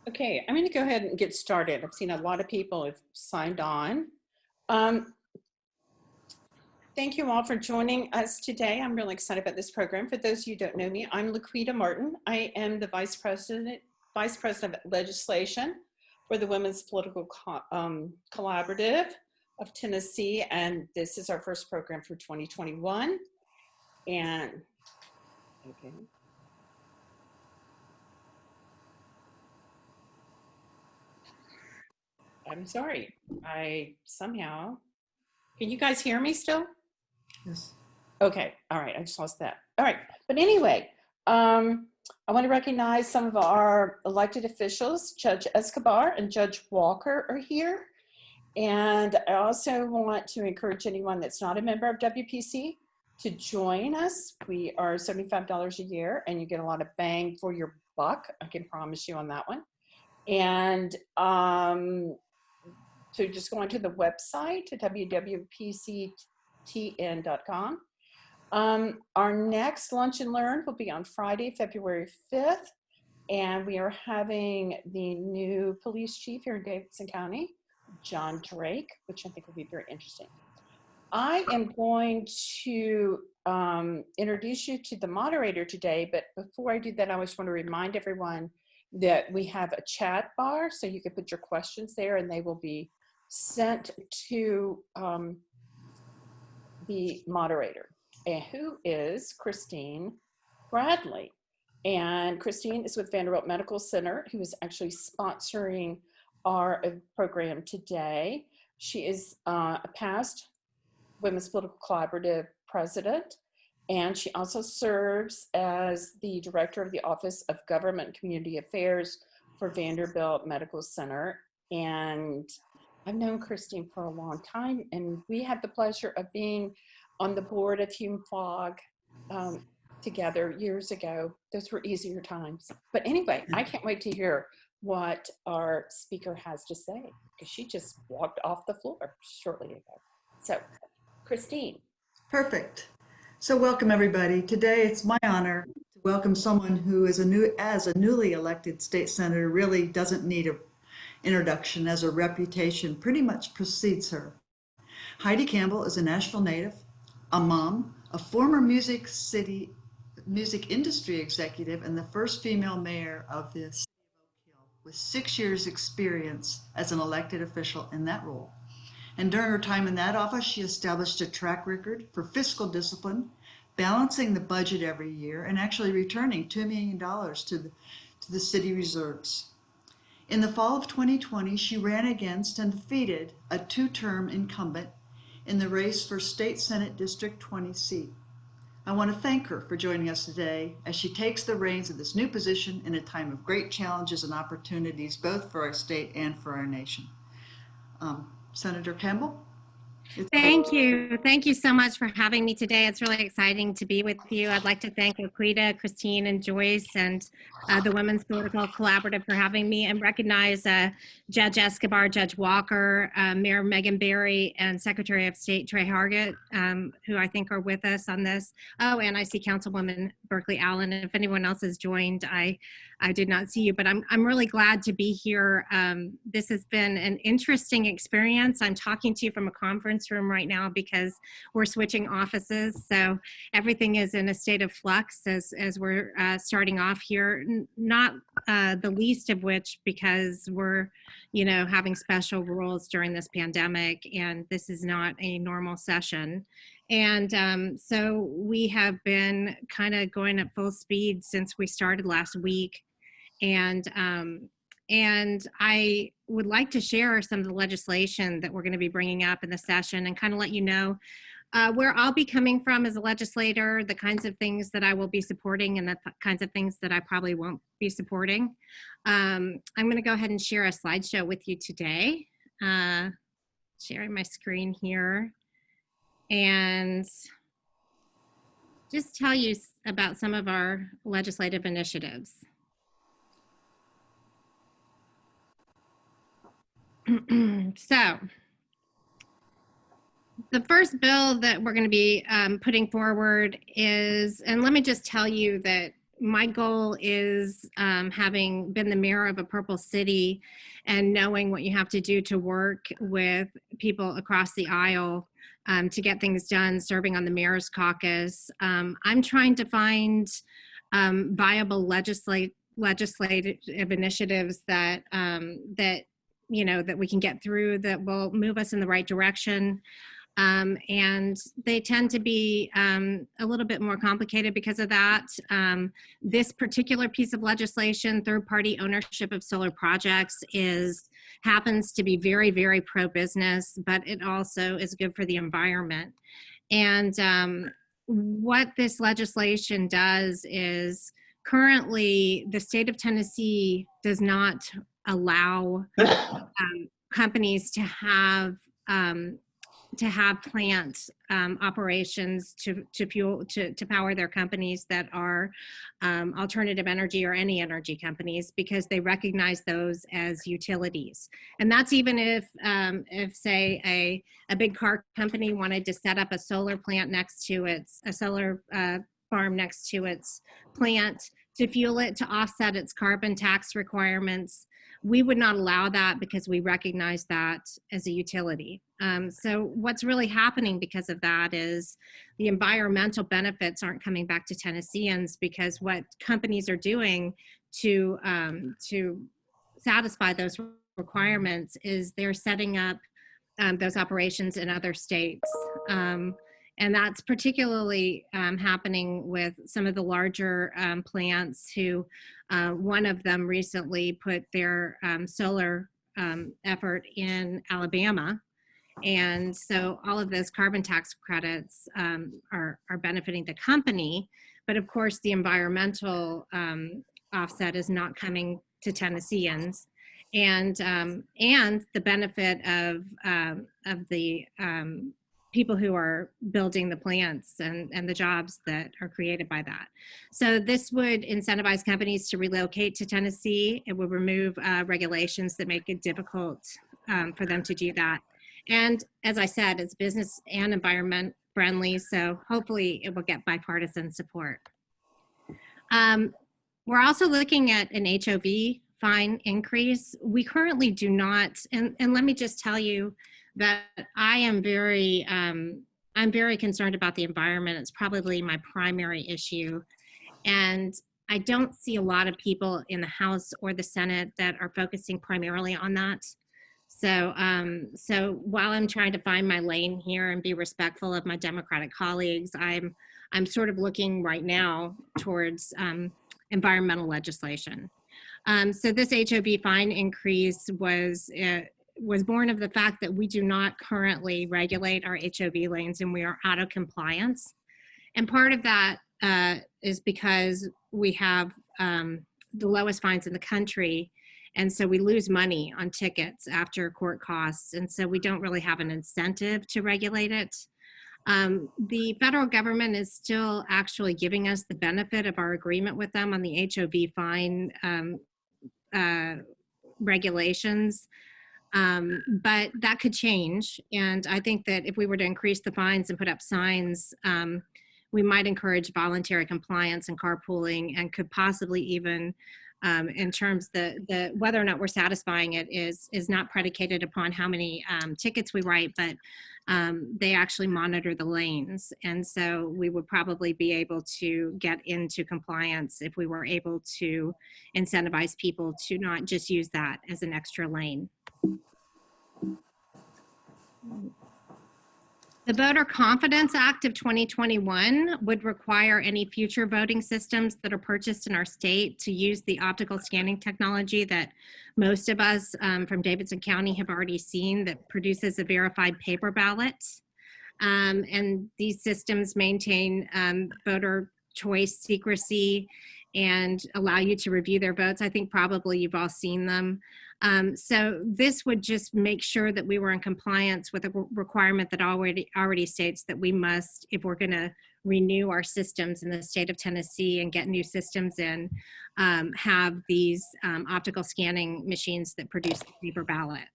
Okay, I'm going to go ahead and get started. I've seen a lot of people have signed on. Thank you all for joining us today. I'm really excited about this program. For those of you who don't know me, I'm Laquita Martin. I am the Vice President of Legislation for the Women's Political Collaborative of Tennessee, and this is our first program for 2021. And okay. I'm sorry. Can you guys hear me still? Yes. Okay. All right. I just lost that. All right. But anyway, I want to recognize some of our elected officials. Judge Escobar and Judge Walker are here. And I also want to encourage anyone that's not a member of WPC to join us. We are $75 a year and you get a lot of bang for your buck. I can promise you on that one. And so just go onto the website at www.pctn.com. Our next Lunch and Learn will be on Friday, February 5th. And we are having the new police chief here in Davidson County, John Drake, which I think will be very interesting. I am going to introduce you to the moderator today, but before I do that, I just want to remind everyone that we have a chat bar, so you can put your questions there and they will be sent to the moderator, who is Christine Bradley. And Christine is with Vanderbilt Medical Center, who is actually sponsoring our program today. She is a past Women's Political Collaborative president, and she also serves as the director of the Office of Government and Community Affairs for Vanderbilt Medical Center. And I've known Christine for a long time, and we had the pleasure of being on the board of Hume Fog together years ago. Those were easier times. But anyway, I can't wait to hear what our speaker has to say, because she just walked off the floor shortly ago. So, Christine. Perfect. So welcome everybody. Today it's my honor to welcome someone who is a newly elected state senator really doesn't need an introduction, as her reputation pretty much precedes her. Heidi Campbell is a Nashville native, a mom, a former music industry executive, and the first female mayor of the city of Oak Hill, with 6 years experience as an elected official in that role. And during her time in that office, she established a track record for fiscal discipline, balancing the budget every year, and actually returning $2 million to the city reserves. In the fall of 2020, she ran against and defeated a two-term incumbent in the race for State Senate District 20 seat. I want to thank her for joining us today as she takes the reins of this new position in a time of great challenges and opportunities, both for our state and for our nation. Senator Campbell? Thank you. Thank you so much for having me today. It's really exciting to be with you. I'd like to thank Laquita, Christine, and Joyce, and the Women's Political Collaborative for having me, and recognize Judge Escobar, Judge Walker, Mayor Megan Barry, and Secretary of State Trey Hargett, who I think are with us on this. Oh, and I see Councilwoman Berkeley Allen. If anyone else has joined, I did not see you, but I'm really glad to be here. This has been an interesting experience. I'm talking to you from a conference room right now because we're switching offices. So everything is in a state of flux as we're starting off here, not the least of which because we're, having special rules during this pandemic, and this is not a normal session. And so we have been kind of going at full speed since we started last week. And I would like to share some of the legislation that we're going to be bringing up in the session and kind of let you know where I'll be coming from as a legislator, the kinds of things that I will be supporting and the kinds of things that I probably won't be supporting. I'm going to go ahead and share a slideshow with you today. Sharing my screen here and just tell you about some of our legislative initiatives. So the first bill that we're going to be putting forward is, and let me just tell you that my goal is, having been the mayor of a purple city and knowing what you have to do to work with people across the aisle to get things done, serving on the mayor's caucus. I'm trying to find viable legislative initiatives that that we can get through, that will move us in the right direction. And they tend to be a little bit more complicated because of that. This particular piece of legislation, third-party ownership of solar projects, happens to be very, very pro-business, but it also is good for the environment. And what this legislation does is, currently the state of Tennessee does not allow companies to have plant operations to power their companies that are alternative energy or any energy companies, because they recognize those as utilities. And that's even if say a big car company wanted to set up a solar plant next to a solar farm next to its plant to fuel it, to offset its carbon tax requirements. We would not allow that because we recognize that as a utility. So what's really happening because of that is the environmental benefits aren't coming back to Tennesseans, because what companies are doing to satisfy those requirements is they're setting up those operations in other states. And that's particularly happening with some of the larger plants who, one of them recently put their solar effort in Alabama. And so all of those carbon tax credits are benefiting the company. But of course, the environmental offset is not coming to Tennesseans. And the benefit of the people who are building the plants and the jobs that are created by that. So this would incentivize companies to relocate to Tennessee. It would remove regulations that make it difficult for them to do that. And as I said, it's business and environment friendly, so hopefully it will get bipartisan support. We're also looking at an HOV fine increase. We currently do not, and let me just tell you that I'm very concerned about the environment. It's probably my primary issue. And I don't see a lot of people in the House or the Senate that are focusing primarily on that. So, so while I'm trying to find my lane here and be respectful of my Democratic colleagues, I'm sort of looking right now towards environmental legislation. So this HOV fine increase was born of the fact that we do not currently regulate our HOV lanes and we are out of compliance. And part of that is because we have the lowest fines in the country. And so we lose money on tickets after court costs. And so we don't really have an incentive to regulate it. The federal government is still actually giving us the benefit of our agreement with them on the HOV fine regulations. But that could change. And I think that if we were to increase the fines and put up signs, we might encourage voluntary compliance and carpooling, and could possibly even, in terms the whether or not we're satisfying it is not predicated upon how many tickets we write, but they actually monitor the lanes. And so we would probably be able to get into compliance if we were able to incentivize people to not just use that as an extra lane. The Voter Confidence Act of 2021 would require any future voting systems that are purchased in our state to use the optical scanning technology that most of us from Davidson County have already seen, that produces a verified paper ballot. And these systems maintain voter choice secrecy and allow you to review their votes. I think probably you've all seen them. So this would just make sure that we were in compliance with a requirement that already states that we must, if we're going to renew our systems in the state of Tennessee and get new systems in, have these optical scanning machines that produce the paper ballot.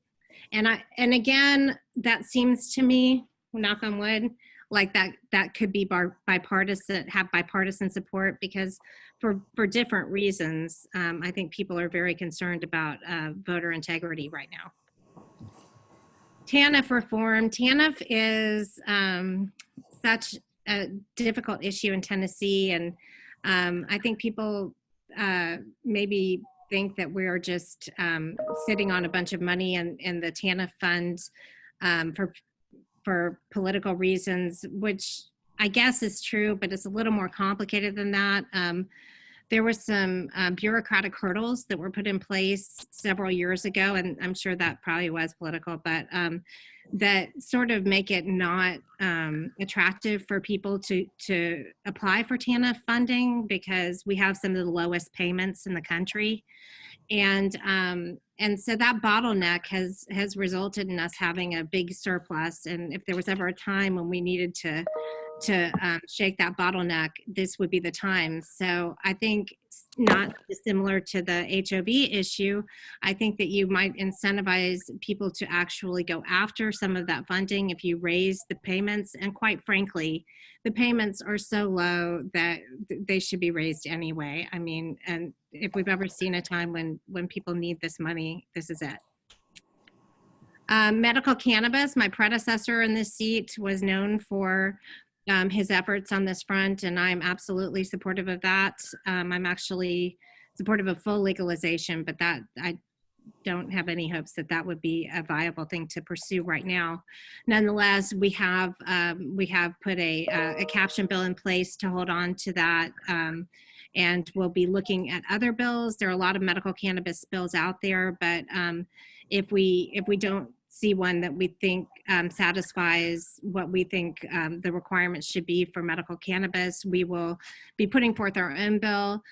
And again, that seems to me, knock on wood, like that could be bipartisan, have bipartisan support, because for different reasons, I think people are very concerned about voter integrity right now. TANF reform. TANF is such a difficult issue in Tennessee, and I think people maybe think that we're just sitting on a bunch of money in the TANF fund for political reasons, which I guess is true, but it's a little more complicated than that. There were some bureaucratic hurdles that were put in place several years ago, and I'm sure that probably was political, but that sort of make it not attractive for people to apply for TANF funding, because we have some of the lowest payments in the country. And so that bottleneck has resulted in us having a big surplus. And if there was ever a time when we needed to shake that bottleneck, this would be the time. So I think, not dissimilar to the HOV issue, I think that you might incentivize people to actually go after some of that funding if you raise the payments. And quite frankly, the payments are so low that they should be raised anyway. I mean, and if we've ever seen a time when people need this money, this is it. Medical cannabis, my predecessor in this seat was known for his efforts on this front, and I'm absolutely supportive of that. I'm actually supportive of full legalization, but that I don't have any hopes that that would be a viable thing to pursue right now. Nonetheless, we have put a caption bill in place to hold on to that, and we'll be looking at other bills. There are a lot of medical cannabis bills out there, but if we don't see one that we think satisfies what we think the requirements should be for medical cannabis, we will be putting forth our own bill.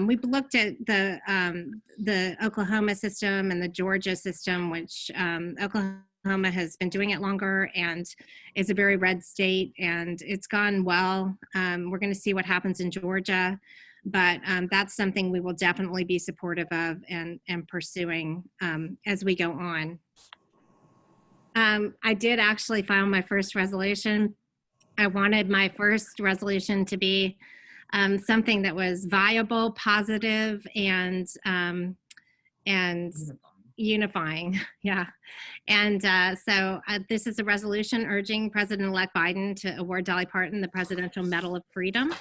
We've looked at the Oklahoma system and the Georgia system, which Oklahoma has been doing it longer and is a very red state, and it's gone well. We're going to see what happens in Georgia, but that's something we will definitely be supportive of and pursuing as we go on. I did actually file my first resolution. I wanted my first resolution to be something that was viable, positive, and unifying. Yeah. And so this is a resolution urging President-elect Biden to award Dolly Parton the Presidential Medal of Freedom.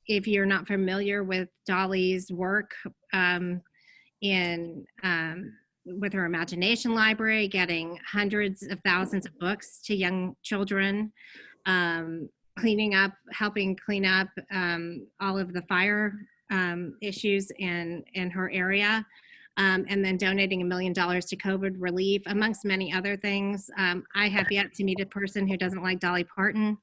If you're not familiar with Dolly's work with her imagination library, getting hundreds of thousands of books to young children, helping clean up all of the fire issues in her area, and then donating $1 million to COVID relief, amongst many other things. I have yet to meet a person who doesn't like Dolly Parton.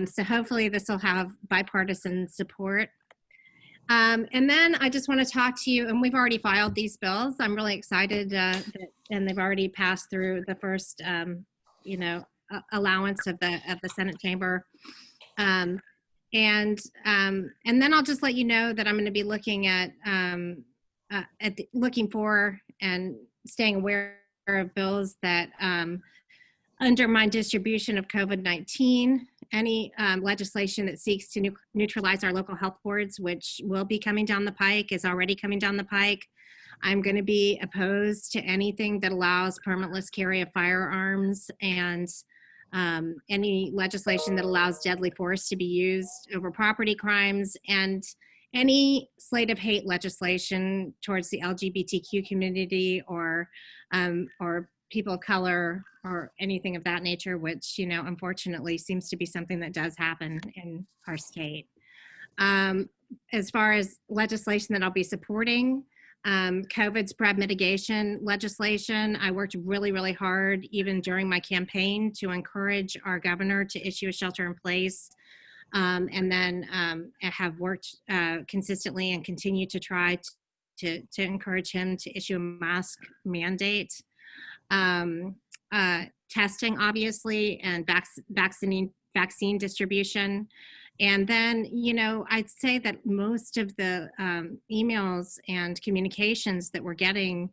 So hopefully this will have bipartisan support. And then I just want to talk to you, and we've already filed these bills. I'm really excited and they've already passed through the first, allowance of the Senate chamber. And then I'll just let you know that I'm going to be looking at looking for and staying aware of bills that undermine distribution of COVID-19, any legislation that seeks to neutralize our local health boards, which will be coming down the pike, is already coming down the pike. I'm going to be opposed to anything that allows permitless carry of firearms, and any legislation that allows deadly force to be used over property crimes, and any slate of hate legislation towards the LGBTQ community or people of color or anything of that nature, which, unfortunately seems to be something that does happen in our state. As far as legislation that I'll be supporting, COVID spread mitigation legislation, I worked really, really hard, even during my campaign, to encourage our governor to issue a shelter in place. And then I have worked consistently and continue to try to encourage him to issue a mask mandate. Testing, obviously, and vaccine distribution. And then, I'd say that most of the emails and communications that we're getting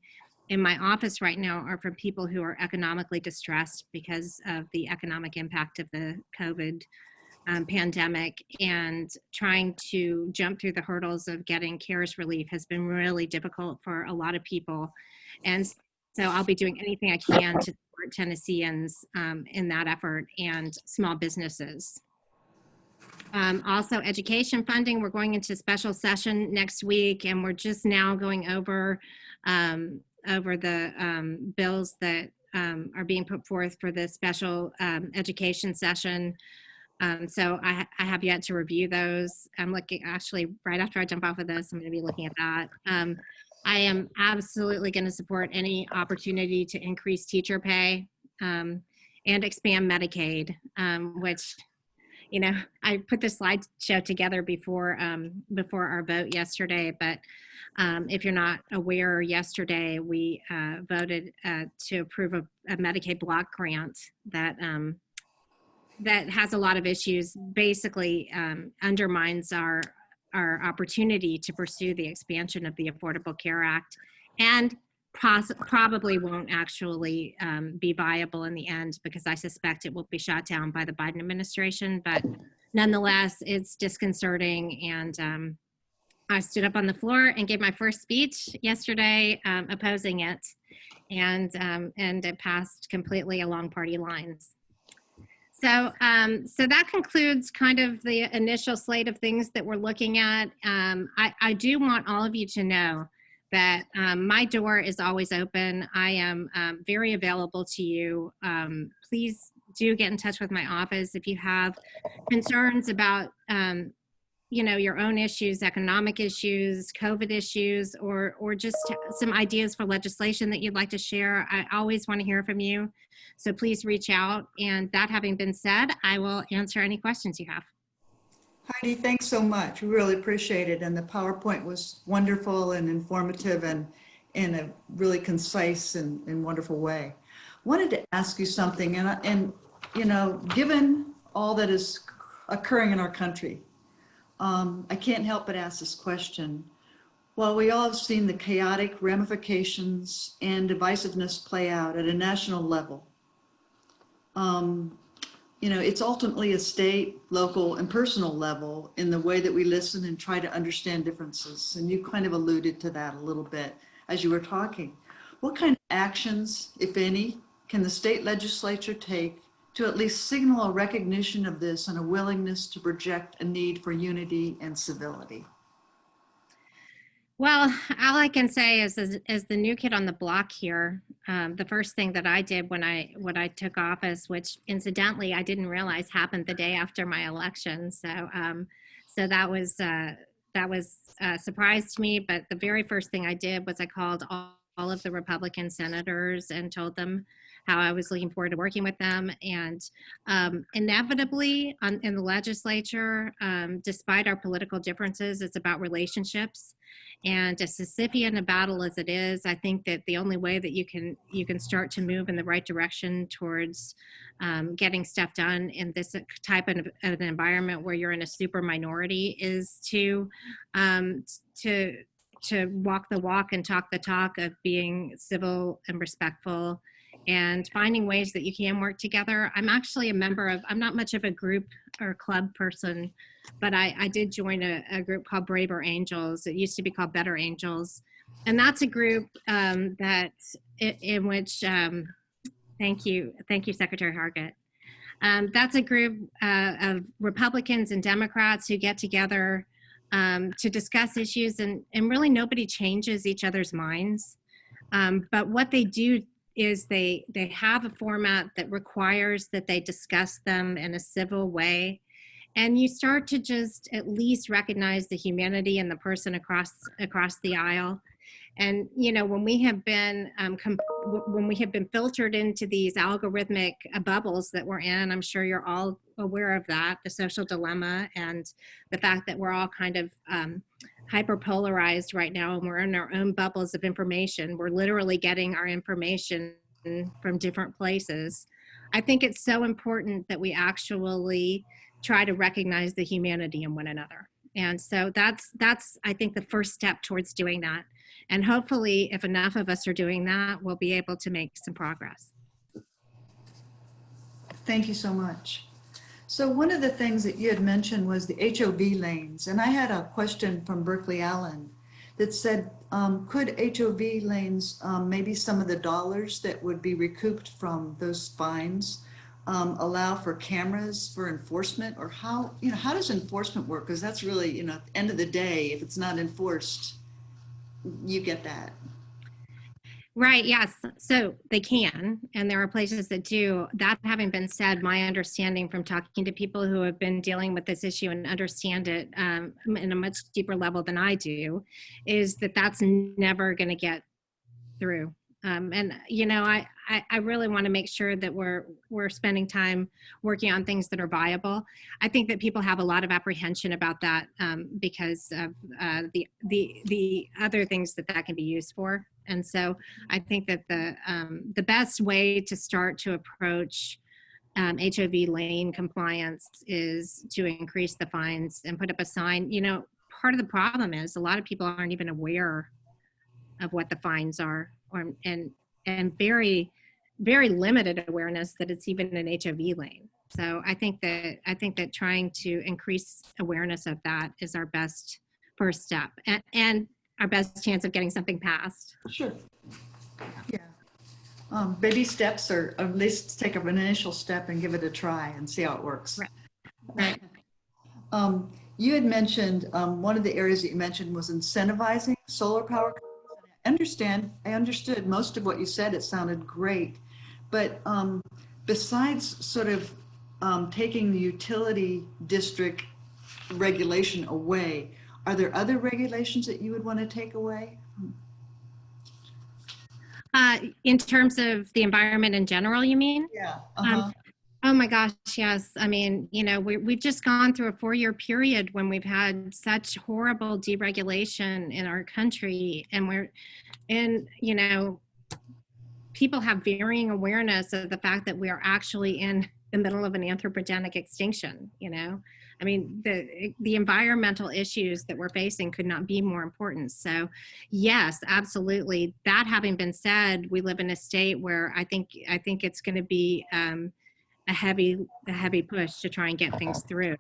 in my office right now are from people who are economically distressed because of the economic impact of the COVID pandemic, and trying to jump through the hurdles of getting CARES relief has been really difficult for a lot of people. And so I'll be doing anything I can to support Tennesseans in that effort, and small businesses. Also, education funding, we're going into special session next week, and we're just now going over the bills that are being put forth for the special education session. So I have yet to review those. I'm looking, actually, right after I jump off of this, I'm going to be looking at that. I am absolutely going to support any opportunity to increase teacher pay and expand Medicaid, which, you know, I put the slideshow together before our vote yesterday, but if you're not aware, yesterday we voted to approve a Medicaid block grant that that has a lot of issues, basically undermines our opportunity to pursue the expansion of the Affordable Care Act, and probably won't actually be viable in the end, because I suspect it will be shot down by the Biden administration. But nonetheless, it's disconcerting. And I stood up on the floor and gave my first speech yesterday opposing it, and it passed completely along party lines. So, so that concludes kind of the initial slate of things that we're looking at. I do want all of you to know that my door is always open. I am very available to you. Please do get in touch with my office if you have concerns about you know, your own issues, economic issues, COVID issues, or just some ideas for legislation that you'd like to share. I always want to hear from you. So please reach out. And that having been said, I will answer any questions you have. Heidi, thanks so much. We really appreciate it. And the PowerPoint was wonderful and informative, and in a really concise and wonderful way. Wanted to ask you something, and you know, given all that is occurring in our country, I can't help but ask this question. While we all have seen the chaotic ramifications and divisiveness play out at a national level, you know, it's ultimately a state, local, and personal level in the way that we listen and try to understand differences. And you kind of alluded to that a little bit as you were talking. What kind of actions, if any, can the state legislature take to at least signal a recognition of this and a willingness to project a need for unity and civility? Well, all I can say is, as the new kid on the block here, the first thing that I did when I took office, which incidentally I didn't realize happened the day after my election, so so that was a surprise to me. But the very first thing I did was I called all of the Republican senators and told them how I was looking forward to working with them. And inevitably in the legislature, despite our political differences, it's about relationships. And as Sisyphean a battle as it is, I think that the only way that you can start to move in the right direction towards getting stuff done in this type of an environment where you're in a super minority is to walk the walk and talk the talk of being civil and respectful, and finding ways that you can work together. I'm actually a member of, I'm not much of a group or club person, but I did join a group called Braver Angels. It used to be called Better Angels. And that's a group that in which, thank you, Secretary Hargett. That's a group of Republicans and Democrats who get together to discuss issues, and really nobody changes each other's minds. But what they do is they have a format that requires that they discuss them in a civil way. And you start to just at least recognize the humanity in the person across the aisle. And you know, when we have been filtered into these algorithmic bubbles that we're in, I'm sure you're all aware of that, the social dilemma, and the fact that we're all kind of hyperpolarized right now, and we're in our own bubbles of information. We're literally getting our information from different places. I think it's so important that we actually try to recognize the humanity in one another. And so that's I think the first step towards doing that. And hopefully, if enough of us are doing that, we'll be able to make some progress. Thank you so much. So one of the things that you had mentioned was the HOV lanes, and I had a question from Berkeley Allen that said, could HOV lanes, maybe some of the dollars that would be recouped from those fines, allow for cameras for enforcement, or how, how does enforcement work? Because that's really, at the end of the day, if it's not enforced, you get that. Right, yes. So they can, and there are places that do. That having been said, my understanding from talking to people who have been dealing with this issue and understand it in a much deeper level than I do, is that that's never going to get through. And I really want to make sure that we're spending time working on things that are viable. I think that people have a lot of apprehension about that because of the other things that can be used for. And so I think that the best way to start to approach HOV lane compliance is to increase the fines and put up a sign. Part of the problem is a lot of people aren't even aware of what the fines are, and very, very limited awareness that it's even an HOV lane. So I think that trying to increase awareness of that is our best first step and our best chance of getting something passed. Sure. Yeah. Baby steps, or at least take an initial step and give it a try and see how it works. Right. You had mentioned one of the areas that you mentioned was incentivizing solar power. I understood most of what you said. It sounded great. But besides sort of taking the utility district regulation away, are there other regulations that you would want to take away? In terms of the environment in general, you mean? Yeah. Oh my gosh, yes. I mean, we've just gone through a 4-year period when we've had such horrible deregulation in our country, and people have varying awareness of the fact that we are actually in the middle of an anthropogenic extinction. I mean, the environmental issues that we're facing could not be more important. So yes, absolutely. That having been said, we live in a state where I think it's going to be a heavy push to try and get things through.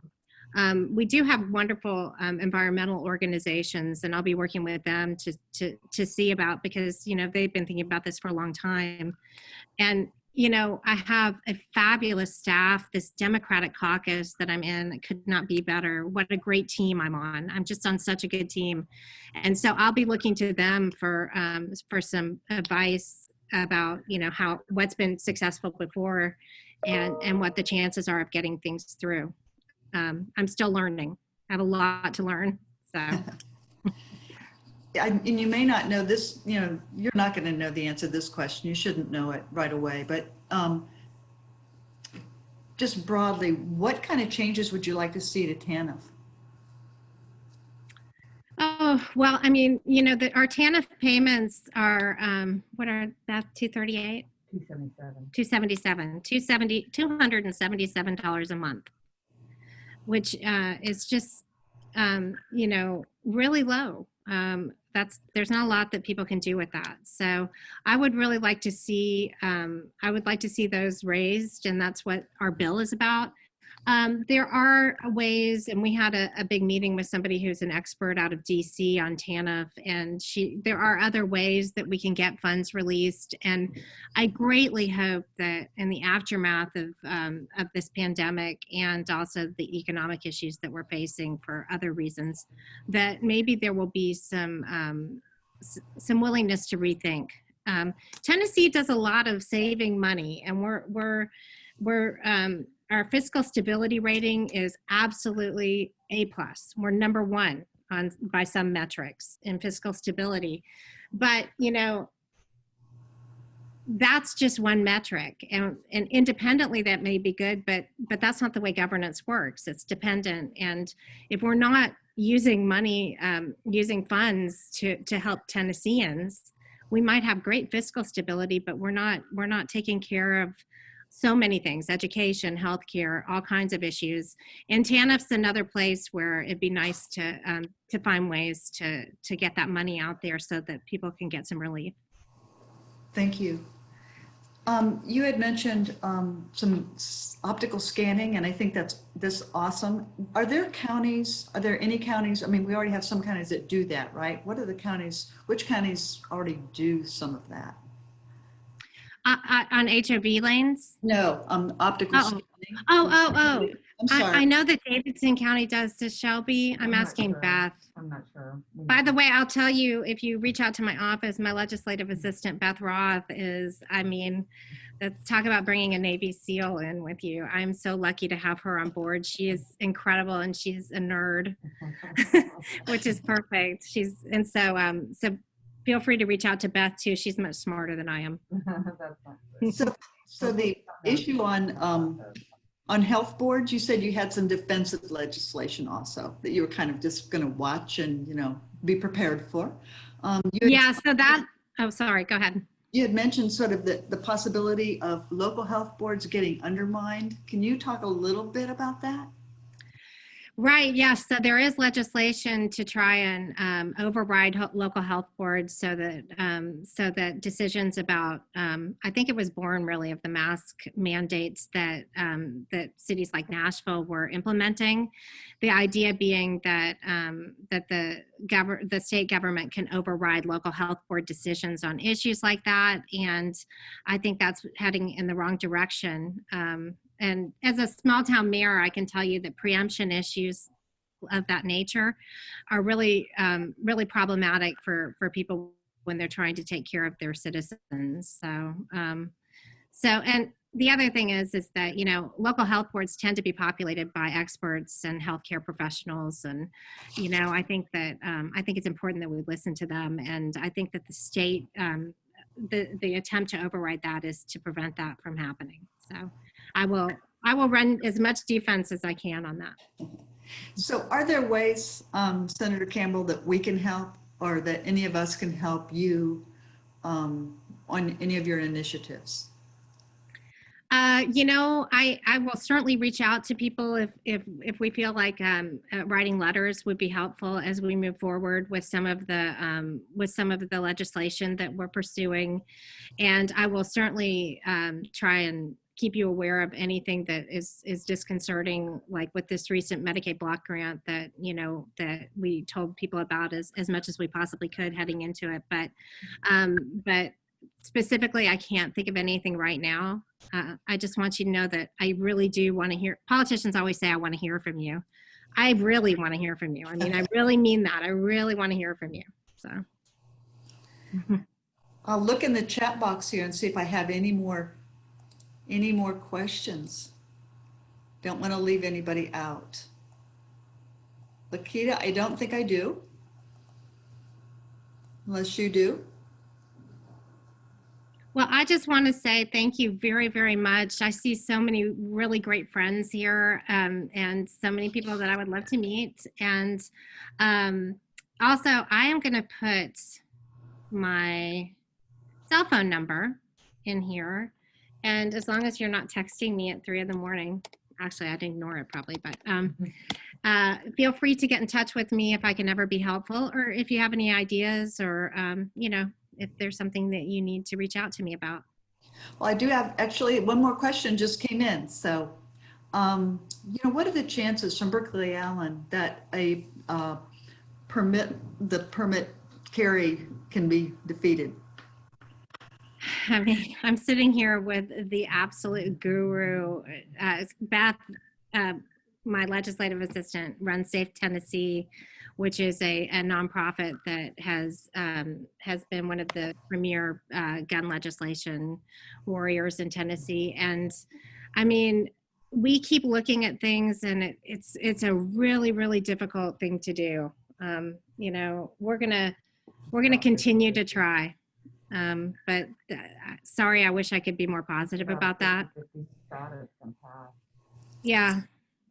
We do have wonderful environmental organizations, and I'll be working with them to see about, because they've been thinking about this for a long time. And I have a fabulous staff. This Democratic caucus that I'm in could not be better. What a great team I'm on. I'm just on such a good team, and so I'll be looking to them for some advice about what's been successful before, and what the chances are of getting things through. I'm still learning. I have a lot to learn. So. And you may not know this, you're not going to know the answer to this question. You shouldn't know it right away. But just broadly, what kind of changes would you like to see to TANF? Oh, well, I mean, our TANF payments are, what are that, 238? 277. $277 a month, which is just, really low. There's not a lot that people can do with that. So I would really like to see, those raised, and that's what our bill is about. There are ways, and we had a big meeting with somebody who's an expert out of DC on TANF, and there are other ways that we can get funds released. And I greatly hope that in the aftermath of this pandemic, and also the economic issues that we're facing for other reasons, that maybe there will be some willingness to rethink. Tennessee does a lot of saving money, and we're our fiscal stability rating is absolutely A+. We're number 1 by some metrics in fiscal stability. But, that's just one metric. And independently that may be good, but that's not the way governance works. It's dependent. And if we're not using money, using funds to help Tennesseans, we might have great fiscal stability, but we're not taking care of so many things: education, healthcare, all kinds of issues. And TANF's another place where it'd be nice to find ways to get that money out there so that people can get some relief. Thank you. You had mentioned some optical scanning, and I think that's awesome. Are there any counties, I mean, we already have some counties that do that, right? What are the counties, which counties already do some of that? On HOV lanes? No, optical Oh, scanning. oh. I'm sorry. I know that Davidson County does to Shelby. I'm asking sure. Beth. I'm not sure. By the way, I'll tell you, if you reach out to my office, my legislative assistant, Beth Roth, is, I mean, let's talk about bringing a Navy SEAL in with you. I'm so lucky to have her on board. She is incredible, and she's a nerd, which is perfect. So feel free to reach out to Beth too. She's much smarter than I am. That's not good. So the issue on health boards, you said you had some defensive legislation also that you were kind of just going to watch and, be prepared for. Oh, sorry, go ahead. You had mentioned sort of the possibility of local health boards getting undermined. Can you talk a little bit about that? Right. Yes. So there is legislation to try and override local health boards so that decisions about I think it was born really of the mask mandates that cities like Nashville were implementing. The idea being that the state government can override local health board decisions on issues like that, and I think that's heading in the wrong direction. And as a small town mayor, I can tell you that preemption issues of that nature are really, really problematic for people when they're trying to take care of their citizens. And the other thing is that, local health boards tend to be populated by experts and healthcare professionals. And, I think it's important that we listen to them. And I think that the state, the attempt to override that is to prevent that from happening. So I will run as much defense as I can on that. So are there ways, Senator Campbell, that we can help, or that any of us can help you on any of your initiatives? I will certainly reach out to people if we feel like writing letters would be helpful as we move forward with some of the legislation that we're pursuing, and I will certainly try and keep you aware of anything that is disconcerting, like with this recent Medicaid block grant that we told people about as much as we possibly could heading into it. But specifically, I can't think of anything right now. I just want you to know that I really do want to hear. Politicians always say, I want to hear from you. I really want to hear from you. I mean, I really mean that. I really want to hear from you. So I'll look in the chat box here and see if I have any more questions. Don't want to leave anybody out. Lakita, I don't think I do. Unless you do. Well, I just want to say thank you very, very much. I see so many really great friends here, and so many people that I would love to meet. And also, I am going to put my cell phone number in here. And as long as you're not texting me at 3 a.m, actually, I'd ignore it probably, but feel free to get in touch with me if I can ever be helpful, or if you have any ideas, or, if there's something that you need to reach out to me about. Well, I do have actually one more question just came in. So, what are the chances from Berkeley Allen that a permit carry can be defeated? I mean, I'm sitting here with the absolute guru. Beth, my legislative assistant, runs Safe Tennessee, which is a nonprofit that has been one of the premier gun legislation warriors in Tennessee. And I mean, we keep looking at things, and it's a really, really difficult thing to do. We're gonna continue to try. But sorry, I wish I could be more positive about that. Yeah.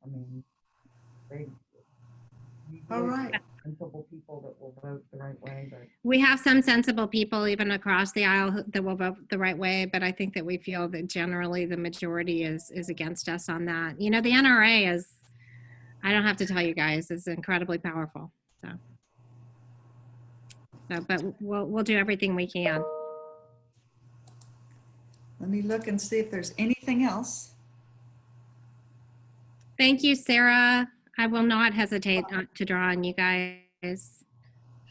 I mean, All right. sensible people that will vote the right way, but We have some sensible people even across the aisle that will vote the right way, but I think that we feel that generally the majority is against us on that. The NRA is, I don't have to tell you guys, is incredibly powerful. So So, but we'll do everything we can. Let me look and see if there's anything else. Thank you, Sarah. I will not hesitate to draw on you guys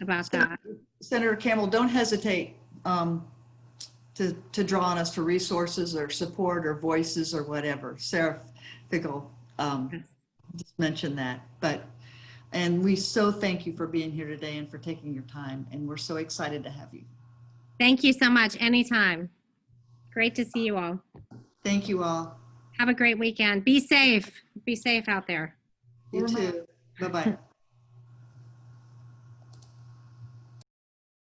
about that. Senator Campbell, don't hesitate to draw on us for resources or support or voices or whatever. Sarah Fickle just mentioned that. And we so thank you for being here today and for taking your time. And we're so excited to have you. Thank you so much. Anytime. Great to see you all. Thank you all. Have a great weekend. Be safe. Be safe out there. You too. Bye-bye.